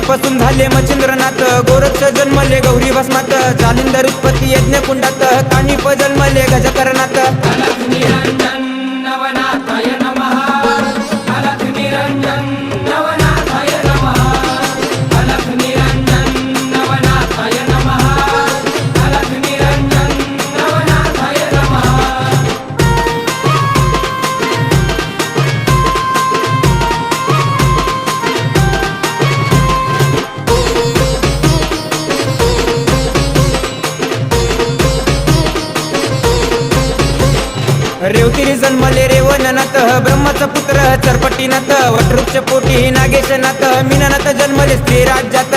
पासून झाले मच्छिंद्रनाथ, गोरक्ष जन्मले गौरी भस्मात, जालिंदर उत्पत्ती यज्ञ कुंडात, कानिप जन्मले गजकरणात. अलख निरंजन नवनाथाय नमः, अलख निरंजन नवनाथाय नमः, अलख निरंजन नवनाथाय नमः, अलख निरंजन नवनाथाय नमः. रेवतिरी जन्मले रेवणनाथ, ब्रह्माचा पुत्र चरपटीनाथ, वटवृक्ष पोटी नागेशनाथ, मीननाथ जन्मले स्त्री राज्यात.